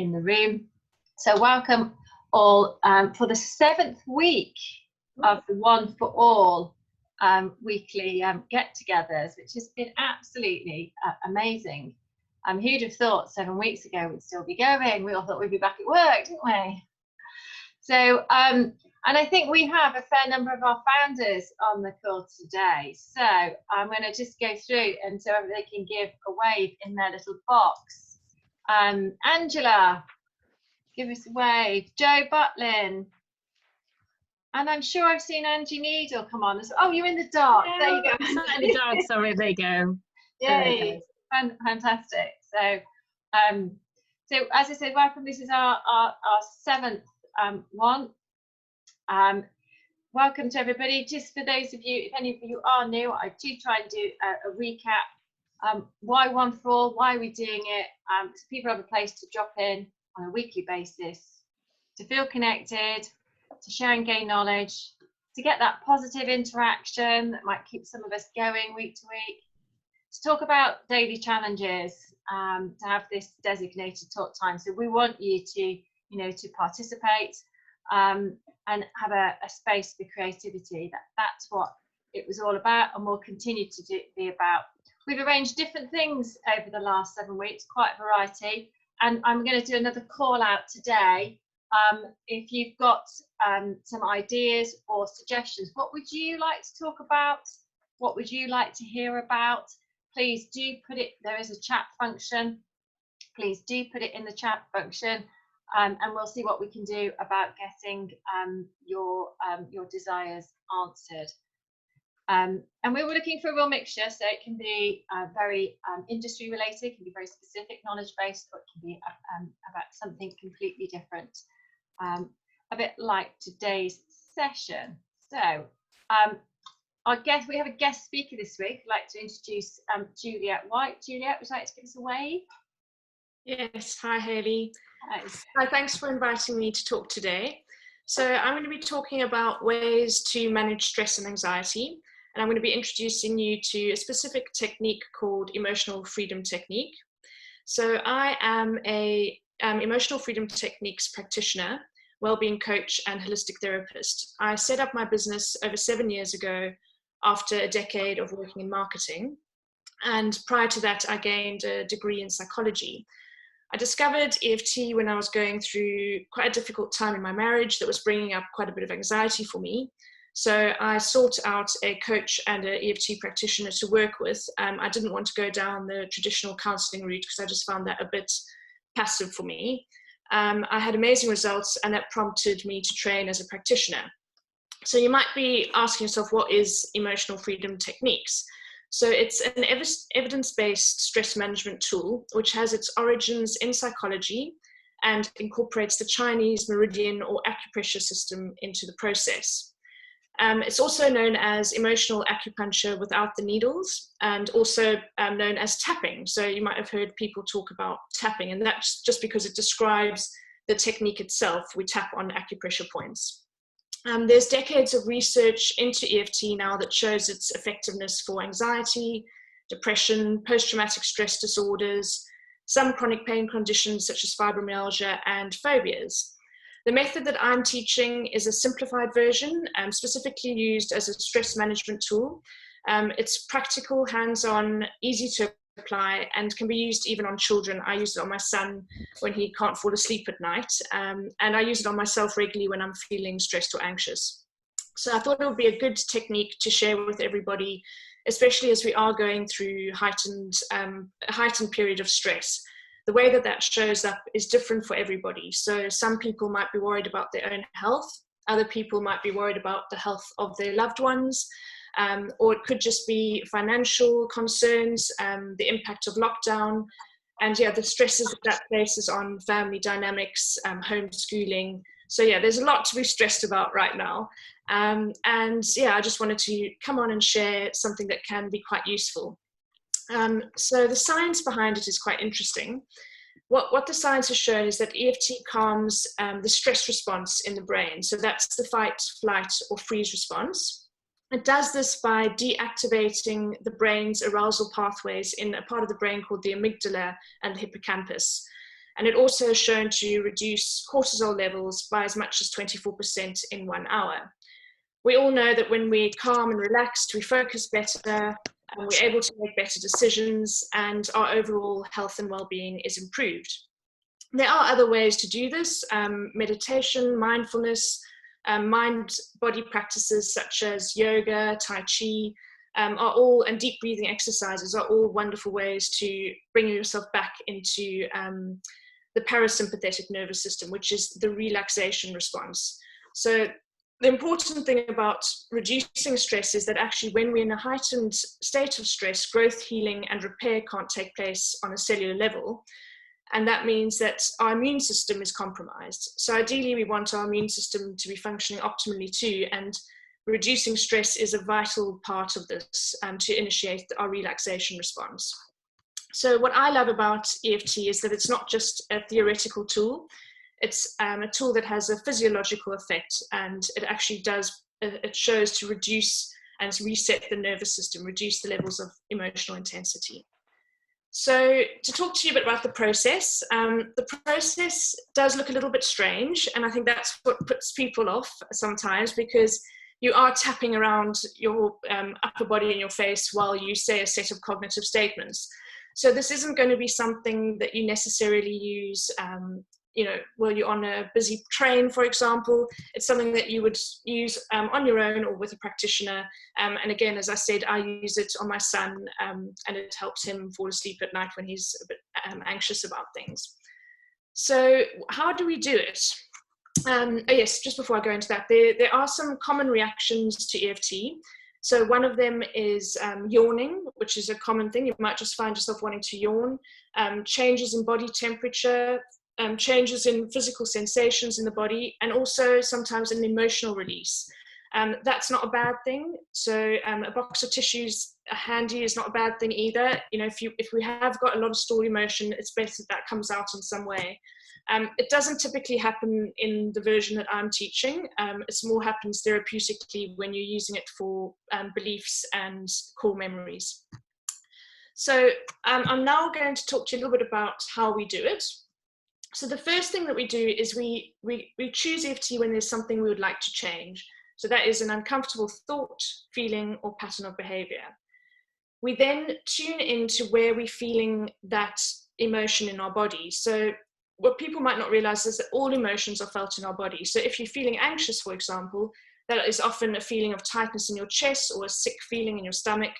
in the room. So welcome all for the 7th week of the One for All weekly get-togethers, which has been absolutely amazing. Who'd have thought 7 weeks ago we'd still be going? We all thought we'd be back at work, didn't we? So, and I think we have a fair number of our founders on the call today. So I'm going to just go through and so they can give a wave in their little box. Angela, give us a wave. Joe Butlin. And I'm sure I've seen Angie Needle come on. Oh, you're in the dark. Yeah, there you go. In the dark, sorry, there you go. Yay, fantastic. So, so as I said, welcome. This is our 7th one. Welcome to everybody. Just for those of you, if any of you are new, I do try and do a recap. Why One for All? Why are we doing it? So people have a place to drop in on a weekly basis, to feel connected, to share and gain knowledge, to get that positive interaction that might keep some of us going week to week, to talk about daily challenges, to have this designated talk time. So we want you to, to participate and have a space for creativity. That's what it was all about, and will continue to be about. We've arranged different things over the last 7 weeks, quite a variety, and I'm going to do another call out today. If you've got some ideas or suggestions, what would you like to talk about? What would you like to hear about? Please do put it, there is a chat function. Please do put it in the chat function, and we'll see what we can do about getting your desires answered. And we were looking for a real mixture, so it can be very industry related, it can be very specific knowledge based, or it can be about something completely different, a bit like today's session. So our guest, we have a guest speaker this week. I'd like to introduce Juliet Whyte. Juliet, would you like to give us a wave? Yes, hi Hayley. Hi, thanks for inviting me to talk today. So I'm going to be talking about ways to manage stress and anxiety, and I'm going to be introducing you to a specific technique called emotional freedom technique. So I am a emotional freedom techniques practitioner, well-being coach and holistic therapist. I set up my business over 7 years ago after a decade of working in marketing. And prior to that, I gained a degree in psychology. I discovered EFT when I was going through quite a difficult time in my marriage that was bringing up quite a bit of anxiety for me. So I sought out a coach and an EFT practitioner to work with. I didn't want to go down the traditional counseling route because I just found that a bit passive for me. I had amazing results, and that prompted me to train as a practitioner. So you might be asking yourself, what is emotional freedom techniques? So it's an evidence-based stress management tool, which has its origins in psychology and incorporates the Chinese meridian or acupressure system into the process. It's also known as emotional acupuncture without the needles, and also known as tapping. So you might have heard people talk about tapping, and that's just because it describes the technique itself. We tap on acupressure points. There's decades of research into EFT now that shows its effectiveness for anxiety, depression, post-traumatic stress disorders, some chronic pain conditions such as fibromyalgia and phobias. The method that I'm teaching is a simplified version, specifically used as a stress management tool. It's practical, hands-on, easy to apply, and can be used even on children. I use it on my son when he can't fall asleep at night, and I use it on myself regularly when I'm feeling stressed or anxious. So I thought it would be a good technique to share with everybody, especially as we are going through a heightened period of stress. The way that shows up is different for everybody. So some people might be worried about their own health, other people might be worried about the health of their loved ones, or it could just be financial concerns, the impact of lockdown, and the stresses that places on family dynamics, homeschooling. So there's a lot to be stressed about right now. I just wanted to come on and share something that can be quite useful. So the science behind it is quite interesting. What the science has shown is that EFT calms the stress response in the brain. So that's the fight, flight, or freeze response. It does this by deactivating the brain's arousal pathways in a part of the brain called the amygdala and the hippocampus. And it also is shown to reduce cortisol levels by as much as 24% in 1 hour. We all know that when we're calm and relaxed, we focus better, and we're able to make better decisions, and our overall health and well-being is improved. There are other ways to do this. Meditation, mindfulness, mind-body practices such as yoga, tai chi, are all, and deep breathing exercises are all wonderful ways to bring yourself back into the parasympathetic nervous system, which is the relaxation response. So the important thing about reducing stress is that actually when we're in a heightened state of stress, growth, healing, and repair can't take place on a cellular level. And that means that our immune system is compromised. So ideally, we want our immune system to be functioning optimally too, and reducing stress is a vital part of this to initiate our relaxation response. So what I love about EFT is that it's not just a theoretical tool, it's a tool that has a physiological effect, and it actually does, it shows to reduce and reset the nervous system, reduce the levels of emotional intensity. So to talk to you a bit about the process does look a little bit strange, and I think that's what puts people off sometimes, because you are tapping around your upper body and your face while you say a set of cognitive statements. So this isn't going to be something that you necessarily use while you're on a busy train, for example. It's something that you would use on your own or with a practitioner. And again, as I said, I use it on my son, and it helps him fall asleep at night when he's a bit anxious about things. So how do we do it? Yes, just before I go into that, there are some common reactions to EFT. So one of them is yawning, which is a common thing. You might just find yourself wanting to yawn. Changes in body temperature, changes in physical sensations in the body, and also sometimes an emotional release. That's not a bad thing. So a box of tissues handy is not a bad thing either. You know, if we have got a lot of stored emotion, it's better that comes out in some way. It doesn't typically happen in the version that I'm teaching. It more happens therapeutically when you're using it for beliefs and core memories. So I'm now going to talk to you a little bit about how we do it. So the first thing that we do is we choose EFT when there's something we would like to change. So that is an uncomfortable thought, feeling, or pattern of behavior. We then tune into where we're feeling that emotion in our body. So what people might not realize is that all emotions are felt in our body. So if you're feeling anxious, for example, that is often a feeling of tightness in your chest or a sick feeling in your stomach.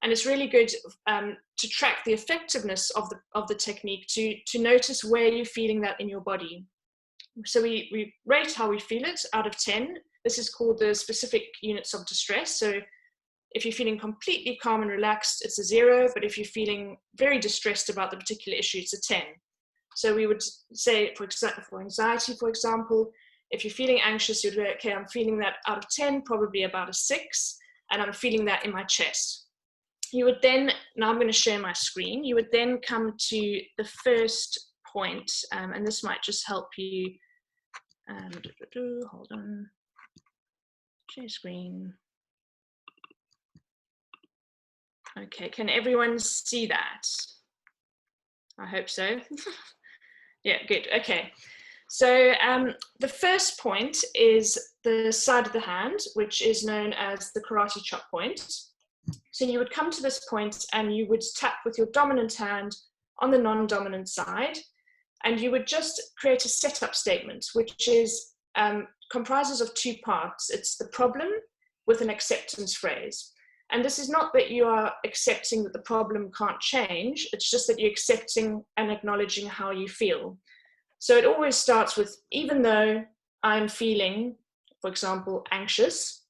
And it's really good to track the effectiveness of the technique, to notice where you're feeling that in your body. So we rate how we feel it out of 10. This is called the specific units of distress. So if you're feeling completely calm and relaxed, it's a 0. But if you're feeling very distressed about the particular issue, it's a 10. So we would say, for anxiety, for example, if you're feeling anxious, you'd go, okay, I'm feeling that out of 10, probably about a 6, and I'm feeling that in my chest. You would then, now I'm going to share my screen, you would then come to the first point, and this might just help you. Hold on, share screen. Okay, can everyone see that? I hope so. Yeah, good, okay. So the first point is the side of the hand, which is known as the karate chop point. So you would come to this point and you would tap with your dominant hand on the non-dominant side, and you would just create a setup statement, which is comprises of 2 parts. It's the problem with an acceptance phrase. And this is not that you are accepting that the problem can't change, it's just that you're accepting and acknowledging how you feel. So it always starts with, even though I'm feeling, for example, anxious,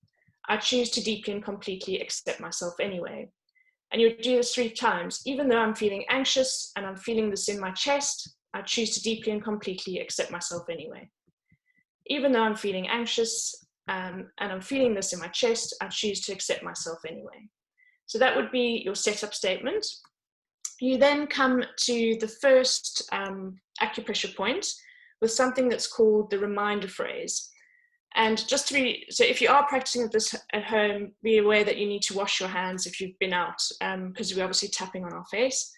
I choose to deeply and completely accept myself anyway. And you do this 3 times. Even though I'm feeling anxious and I'm feeling this in my chest, I choose to deeply and completely accept myself anyway. Even though I'm feeling anxious and I'm feeling this in my chest, I choose to accept myself anyway. So that would be your setup statement. You then come to the first acupressure point with something that's called the reminder phrase. And just to be, so if you are practicing this at home, be aware that you need to wash your hands if you've been out, because we're obviously tapping on our face.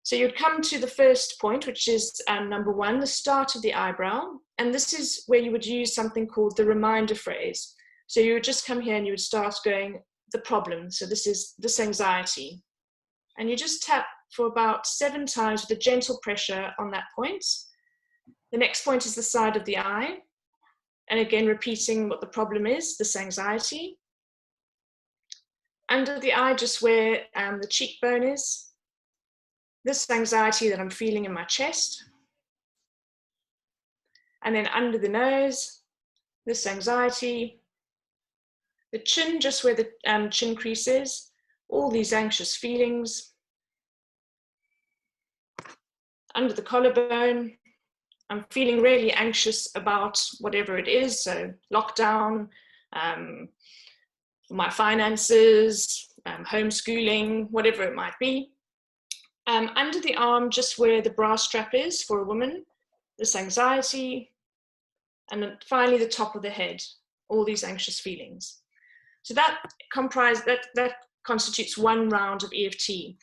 So you'd come to the first point, which is number 1, the start of the eyebrow. And this is where you would use something called the reminder phrase. So you would just come here and you would start going, the problem. So this is this anxiety. And you just tap for about 7 times with a gentle pressure on that point. The next point is the side of the eye. And again, repeating what the problem is, this anxiety. Under the eye, just where the cheekbone is, this anxiety that I'm feeling in my chest. And then under the nose, this anxiety. The chin, just where the chin crease is, all these anxious feelings. Under the collarbone, I'm feeling really anxious about whatever it is, so lockdown, my finances, homeschooling, whatever it might be. Under the arm, just where the bra strap is for a woman, this anxiety, and then finally the top of the head, all these anxious feelings. So that constitutes 1 round of EFT.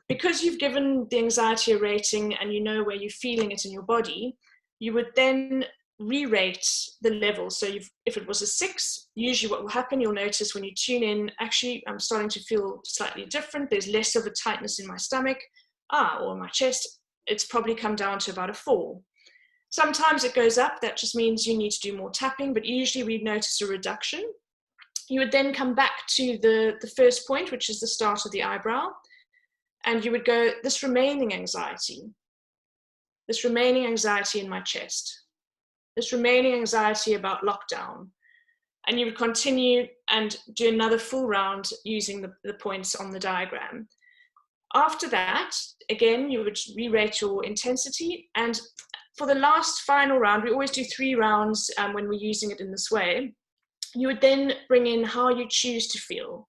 Because you've given the anxiety a rating and you know where you're feeling it in your body, you would then re-rate the level. So if it was a 6, usually what will happen, you'll notice when you tune in, actually, I'm starting to feel slightly different. There's less of a tightness in my stomach or my chest. It's probably come down to about a 4. Sometimes it goes up. That just means you need to do more tapping, but usually we notice a reduction. You would then come back to the first point, which is the start of the eyebrow. And you would go, this remaining anxiety in my chest, this remaining anxiety about lockdown. And you would continue and do another full round using the points on the diagram. After that, again, you would re-rate your intensity. And for the last final round, we always do 3 rounds when we're using it in this way. You would then bring in how you choose to feel.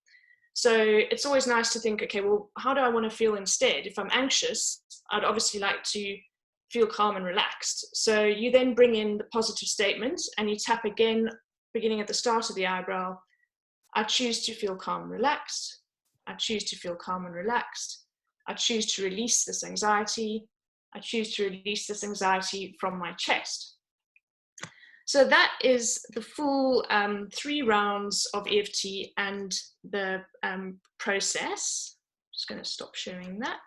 So it's always nice to think, okay, well, how do I want to feel instead? If I'm anxious, I'd obviously like to feel calm and relaxed. So you then bring in the positive statement and you tap again, beginning at the start of the eyebrow. I choose to feel calm and relaxed. I choose to feel calm and relaxed. I choose to release this anxiety. I choose to release this anxiety from my chest. So that is the full 3 rounds of EFT and the process. I'm just going to stop sharing that.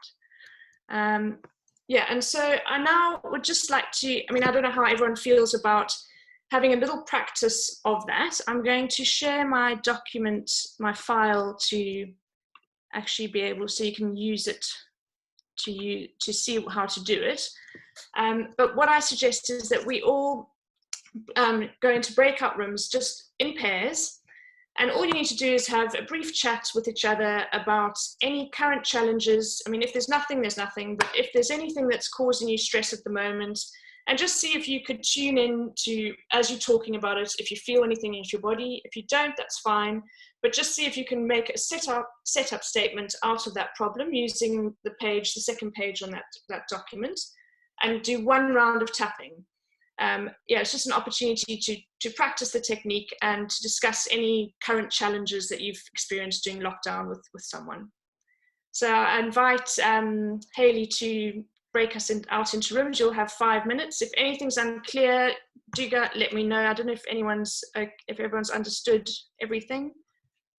Yeah, and so I now would just like to, I don't know how everyone feels about having a little practice of that. I'm going to share my document, my file, to actually be able, so you can use it to see how to do it. But what I suggest is that we all go into breakout rooms just in pairs, and all you need to do is have a brief chat with each other about any current challenges. If there's nothing, there's nothing, but if there's anything that's causing you stress at the moment, and just see if you could tune in to, as you're talking about it, if you feel anything in your body. If you don't, that's fine, but just see if you can make a setup statement out of that problem using the second page on that document, and do 1 round of tapping. It's just an opportunity to practice the technique and to discuss any current challenges that you've experienced during lockdown with someone. So I invite Hayley to break us out into rooms. You'll have 5 minutes. If anything's unclear, do let me know. I don't know if everyone's understood everything,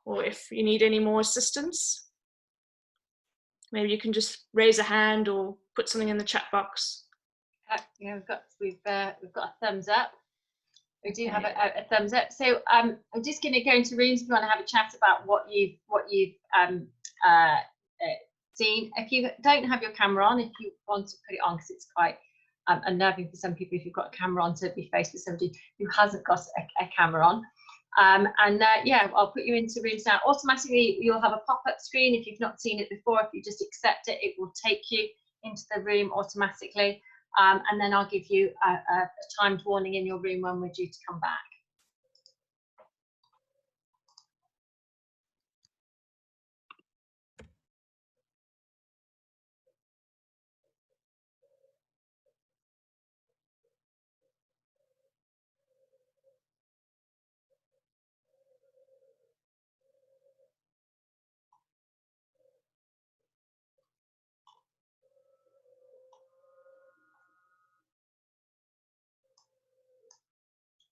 or if you need any more assistance. Maybe you can just raise a hand or put something in the chat box. Yeah, we've got a thumbs up. We do have a thumbs up. So I'm just going to go into rooms if you want to have a chat about what you've seen. If you don't have your camera on, if you want to put it on, because it's quite unnerving for some people if you've got a camera on to be faced with somebody who hasn't got a camera on. Yeah, I'll put you into rooms now. Automatically, you'll have a pop-up screen. If you've not seen it before, if you just accept it, it will take you into the room automatically. And then I'll give you a timed warning in your room when we're due to come back.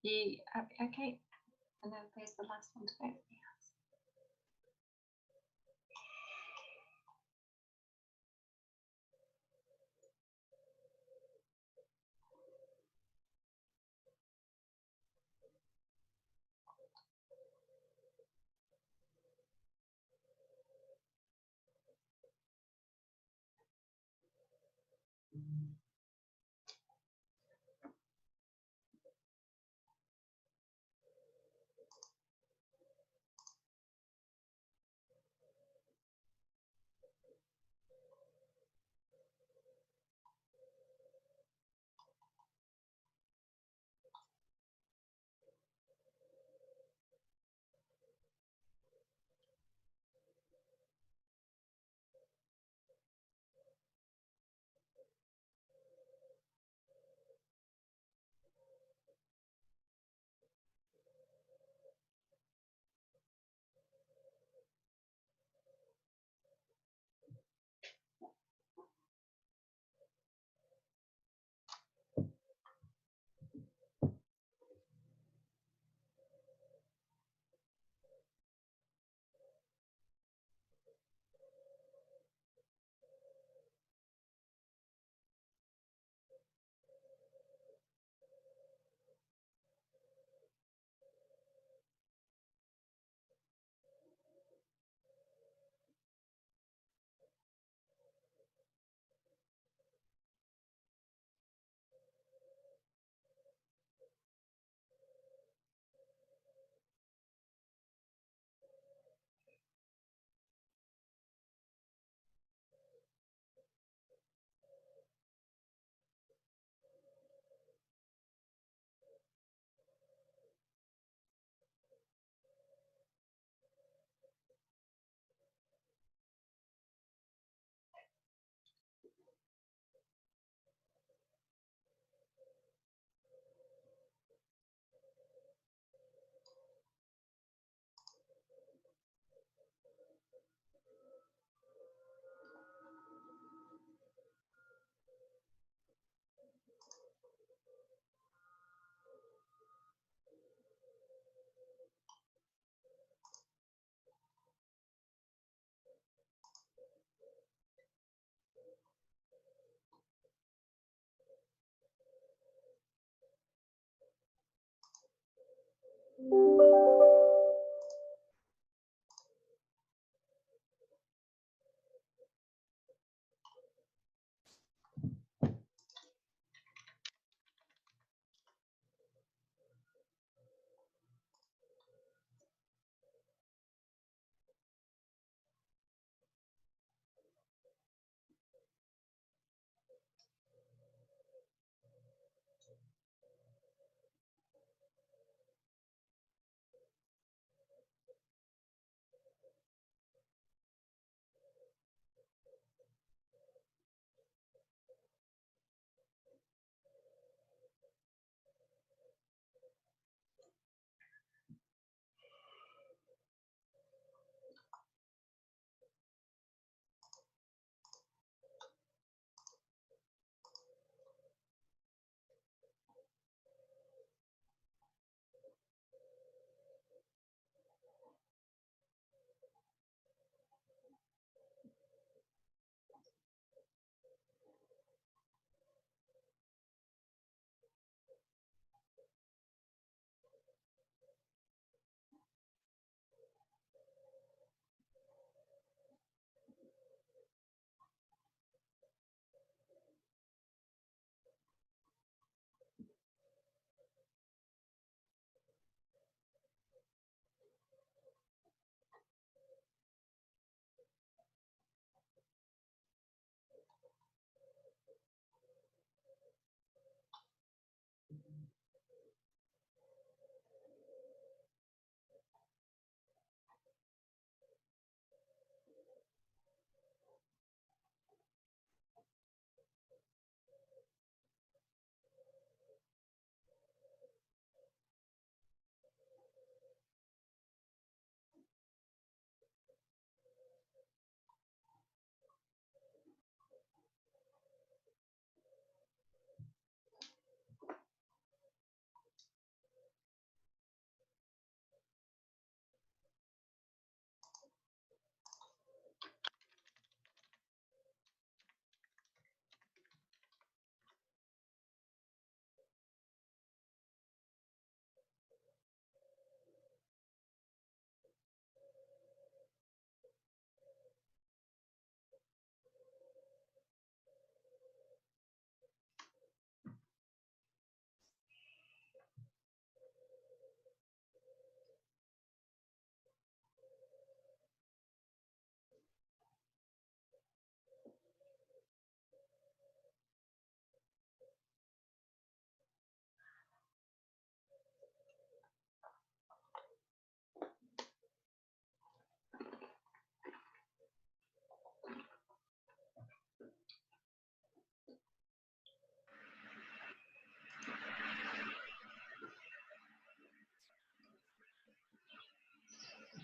You okay? And then there's the last one to go.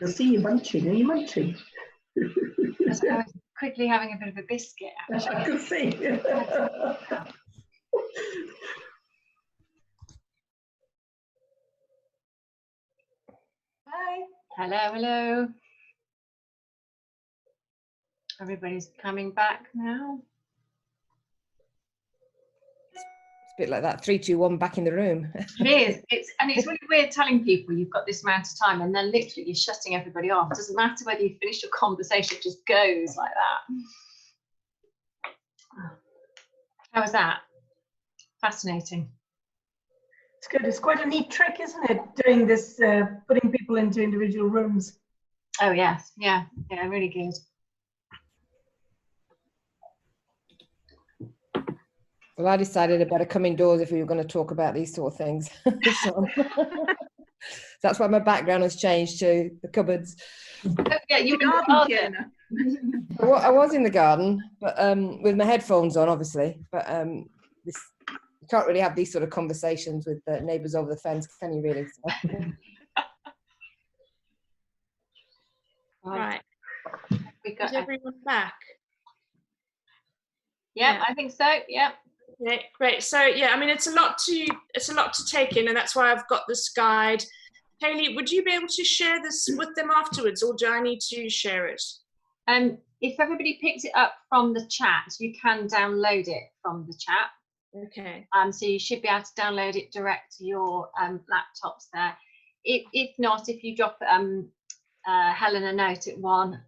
I see you munching. Are you munching? I was quickly having a bit of a biscuit, actually. I can see. Hi. Hello, hello. Everybody's coming back now. It's a bit like that 3, 2, 1 back in the room. It is. It's really weird telling people you've got this amount of time and then literally you're shutting everybody off. It doesn't matter whether you finish your conversation, it just goes like that. How was that? Fascinating. It's good. It's quite a neat trick, isn't it? Doing this, putting people into individual rooms. Oh yes, yeah, really good. Well, I decided I better come indoors if we were going to talk about these sort of things. So, that's why my background has changed to the cupboards. Oh, yeah, you were I was in the garden, but with my headphones on, obviously. But you can't really have these sort of conversations with the neighbours over the fence, can you really? So. Right. We got Is everyone back? yeah, I think so. Yeah. Okay, great. So yeah, I mean it's a lot to take in, and that's why I've got this guide. Hayley, would you be able to share this with them afterwards, or do I need to share it? If everybody picks it up from the chat, you can download it from the chat. Okay. So you should be able to download it direct to your laptops there. If not, if you drop Helen a note at 1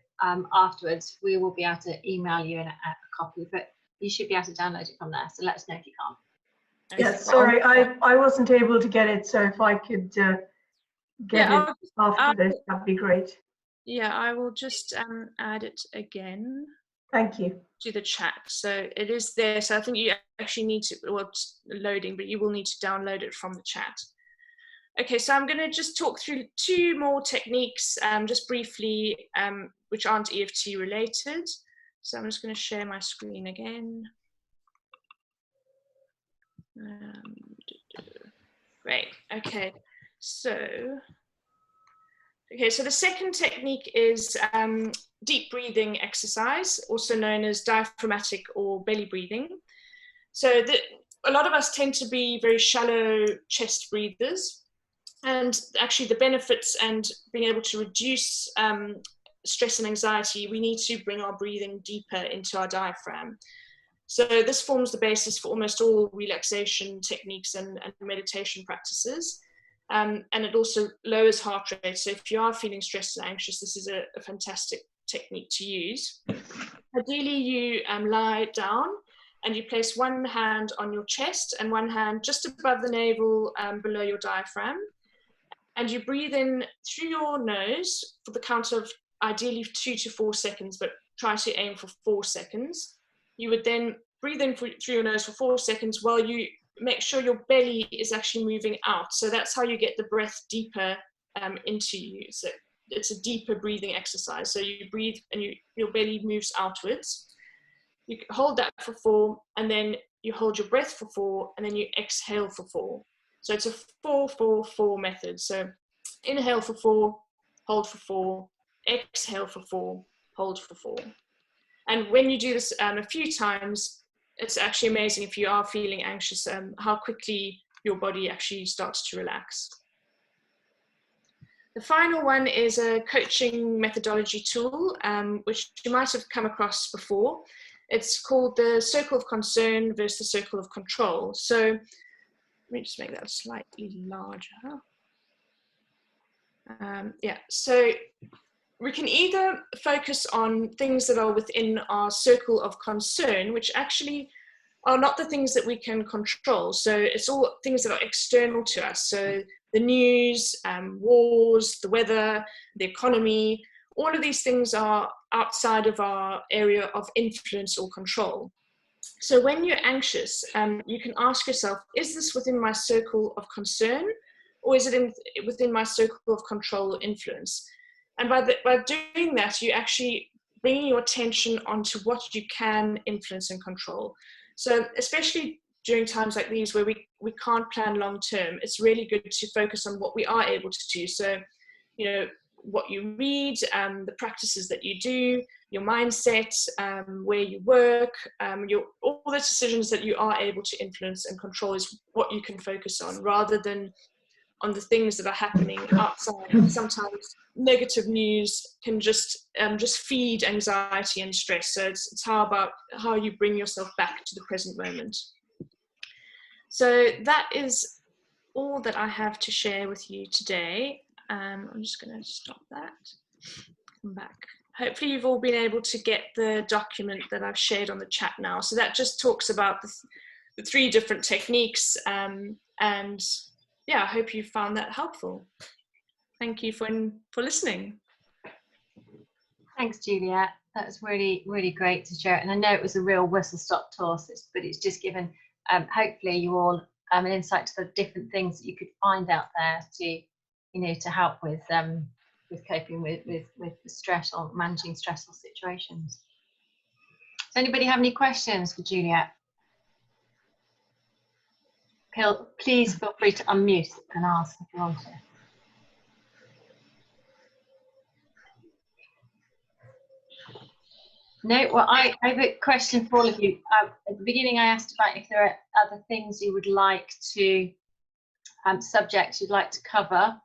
afterwards, we will be able to email you a copy, but you should be able to download it from there. So let us know if you can't. Yes, sorry, I wasn't able to get it, so if I could get it after this, that'd be great. Yeah, I will just add it again. Thank you. To the chat. So it is there. So I think you actually need to, well, it's loading, but you will need to download it from the chat. Okay, so I'm going to just talk through 2 more techniques, just briefly, which aren't EFT related. So I'm just going to share my screen again. Great. Okay. So the second technique is deep breathing exercise, also known as diaphragmatic or belly breathing. So a lot of us tend to be very shallow chest breathers, and actually the benefits and being able to reduce stress and anxiety, we need to bring our breathing deeper into our diaphragm. So this forms the basis for almost all relaxation techniques and meditation practices. And it also lowers heart rate. So if you are feeling stressed and anxious, this is a fantastic technique to use. Ideally, you lie down and you place one hand on your chest and one hand just above the navel below your diaphragm. And you breathe in through your nose for the count of ideally 2 to 4 seconds, but try to aim for 4 seconds. You would then breathe in through your nose for 4 seconds while you make sure your belly is actually moving out. So that's how you get the breath deeper into you. So it's a deeper breathing exercise. So you breathe and your belly moves outwards. You hold that for 4, and then you hold your breath for 4, and then you exhale for 4. So it's a 4-4-4 method. So inhale for 4, hold for 4, exhale for 4, hold for 4. And when you do this a few times, it's actually amazing if you are feeling anxious, how quickly your body actually starts to relax. The final one is a coaching methodology tool, which you might have come across before. It's called the circle of concern versus the circle of control. So let me just make that slightly larger. So we can either focus on things that are within our circle of concern, which actually are not the things that we can control. So it's all things that are external to us. So the news, wars, the weather, the economy, all of these things are outside of our area of influence or control. So when you're anxious, you can ask yourself, is this within my circle of concern, or is it within my circle of control or influence? And by doing that, you actually bringing your attention onto what you can influence and control. So especially during times like these where we can't plan long term, it's really good to focus on what we are able to do. So, what you read, the practices that you do, your mindset, where you work, all the decisions that you are able to influence and control is what you can focus on, rather than on the things that are happening outside. Sometimes negative news can just feed anxiety and stress. So it's how you bring yourself back to the present moment. So that is all that I have to share with you today. I'm just going to stop that. Come back. Hopefully you've all been able to get the document that I've shared on the chat now. So that just talks about the 3 different techniques, and yeah, I hope you found that helpful. Thank you for listening. Thanks, Juliet. That was really, really great to share it. And I know it was a real whistle-stop tour, but it's just given, hopefully, you all an insight to the different things that you could find out there to help with coping with stress or managing stressful situations. Does anybody have any questions for Juliet? Please feel free to unmute and ask if you want to. No, well, I have a question for all of you. At the beginning, I asked about if there are other things you would like to, subjects you'd like to cover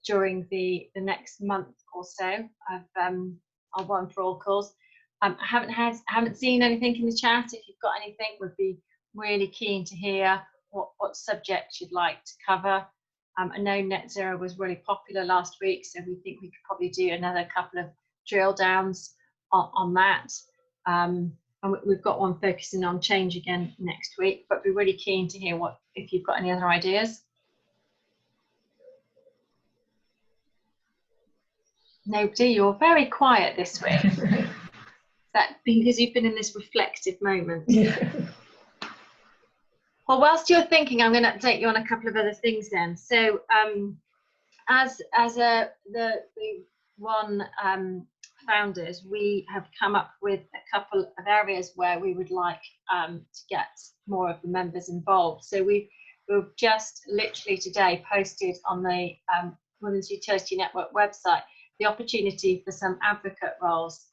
during the next month or so of our One for All calls. I haven't seen anything in the chat. If you've got anything, would be really keen to hear what subjects you'd like to cover. I know net zero was really popular last week, so we think we could probably do another couple of drill downs on that. And we've got one focusing on change again next week, but we're really keen to hear if you've got any other ideas. Nobody, you're very quiet this week. Is that because you've been in this reflective moment? Yeah. Well, whilst you're thinking, I'm going to update you on a couple of other things then. So as the one founders, we have come up with a couple of areas where we would like to get more of the members involved. So we've just literally today posted on the Women's Utility Network website the opportunity for some advocate roles.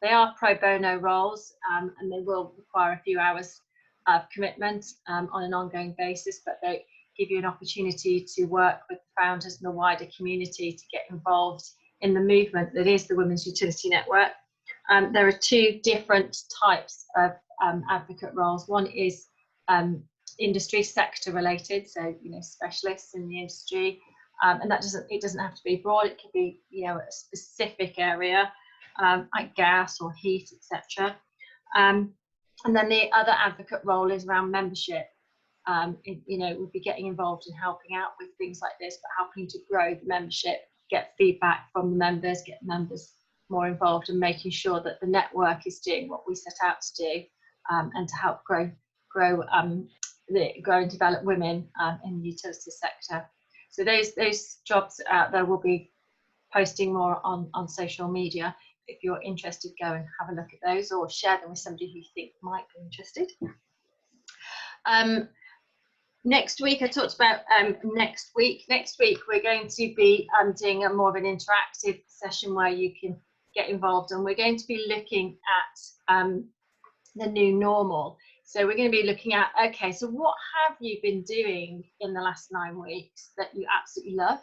They are pro bono roles, and they will require a few hours of commitment on an ongoing basis, but they give you an opportunity to work with the founders and the wider community to get involved in the movement that is the Women's Utility Network. There are 2 different types of advocate roles. One is industry sector related, so specialists in the industry, and that doesn't have to be broad. It could be a specific area like gas or heat, etc. And then the other advocate role is around membership. We'll be getting involved in helping out with things like this, but helping to grow the membership, get feedback from the members, get members more involved, and making sure that the network is doing what we set out to do, and to help grow and develop women in the utility sector. So those jobs out there will be posting more on social media. If you're interested, go and have a look at those, or share them with somebody who you think might be interested. Next week, I talked about next week. Next week, we're going to be doing a more of an interactive session where you can get involved, and we're going to be looking at the new normal. So we're going to be looking at, okay, so what have you been doing in the last 9 weeks that you absolutely love,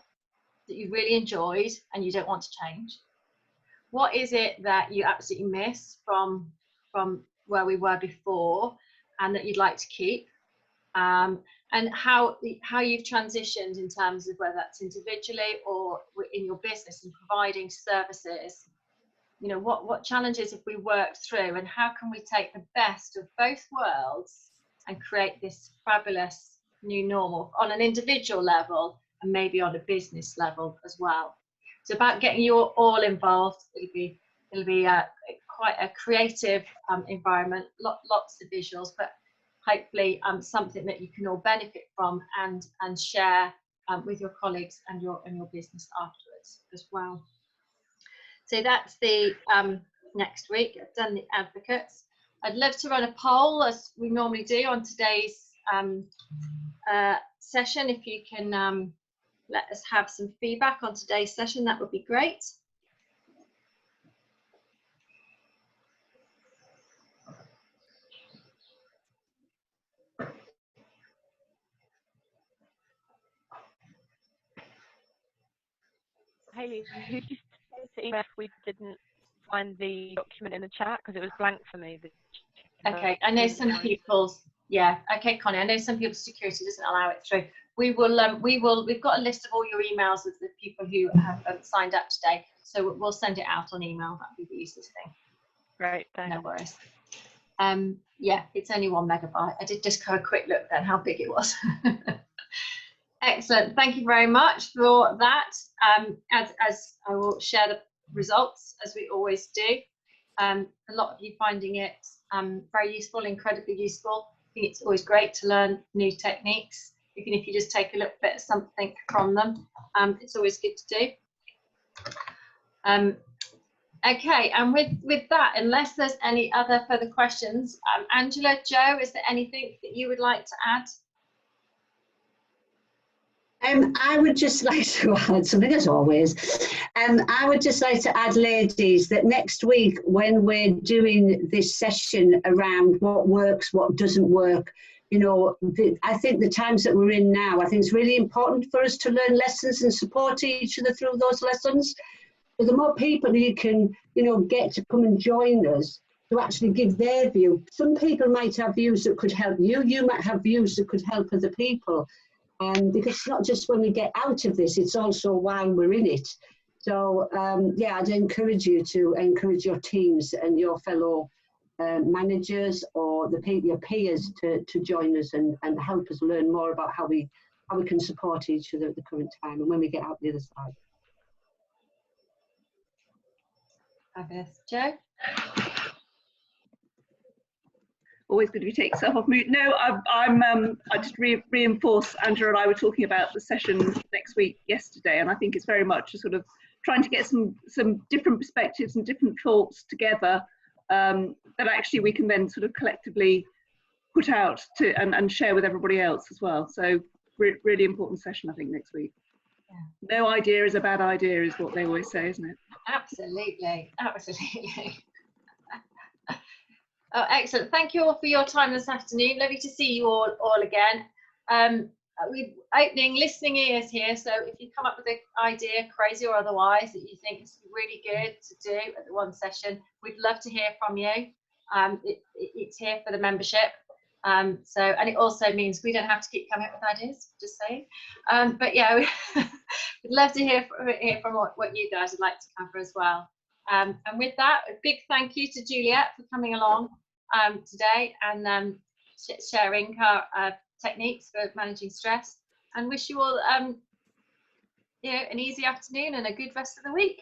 that you really enjoyed, and you don't want to change? What is it that you absolutely miss from where we were before, and that you'd like to keep? And how you've transitioned in terms of whether that's individually or in your business and providing services. What challenges have we worked through, and how can we take the best of both worlds and create this fabulous new normal on an individual level and maybe on a business level as well? It's about getting you all involved. It'll be quite a creative environment, lots of visuals, but hopefully something that you can all benefit from and share with your colleagues and your business afterwards as well. So that's the next week. I've done the advocates. I'd love to run a poll, as we normally do on today's session. If you can let us have some feedback on today's session, that would be great. Hayley, who just sent the email if we didn't find the document in the chat, because it was blank for me. Okay, I know some people's, yeah, okay, Connie, I know some people's security doesn't allow it through. We've got a list of all your emails of the people who have signed up today, so we'll send it out on email. That'd be the easiest thing. Great, thanks. No worries. Yeah, it's only 1 megabyte. I did just have a quick look then how big it was. Excellent, thank you very much for that. As I will share the results as we always do. A lot of you finding it very useful, incredibly useful. I think it's always great to learn new techniques, even if you just take a little bit of something from them. It's always good to do. Okay, and with that, unless there's any other further questions, Angela, Joe, is there anything that you would like to add? I would just like to add something, as always. I would just like to add, ladies, that next week when we're doing this session around what works, what doesn't work, you know, I think the times that we're in now, I think it's really important for us to learn lessons and support each other through those lessons. But the more people you can, you know, get to come and join us to actually give their view. Some people might have views that could help you. You might have views that could help other people. Because it's not just when we get out of this, it's also while we're in it. So yeah, I'd encourage you to encourage your teams and your fellow managers or your peers to join us and help us learn more about how we can support each other at the current time and when we get out the other side. Fabulous. Joe? Always good to take yourself off mute. No, I just reinforce Andrew and I were talking about the session next week yesterday, and I think it's very much a sort of trying to get some different perspectives and different thoughts together that actually we can then sort of collectively put out to and share with everybody else as well. So really important session, I think, next week. Yeah. No idea is a bad idea is what they always say, isn't it? Absolutely, absolutely. Oh, excellent. Thank you all for your time this afternoon. Lovely to see you all again. We're opening listening ears here, so if you come up with an idea, crazy or otherwise, that you think is really good to do at the one session, we'd love to hear from you. It's here for the membership. And it also means we don't have to keep coming up with ideas, just saying. But yeah, we'd love to hear from what you guys would like to cover as well. And with that, a big thank you to Juliet for coming along today and sharing her techniques for managing stress, and wish you all you know, an easy afternoon and a good rest of the week.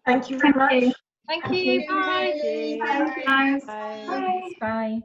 Thank you very much. Thank you. Bye. Thank you. Bye. Bye. Bye.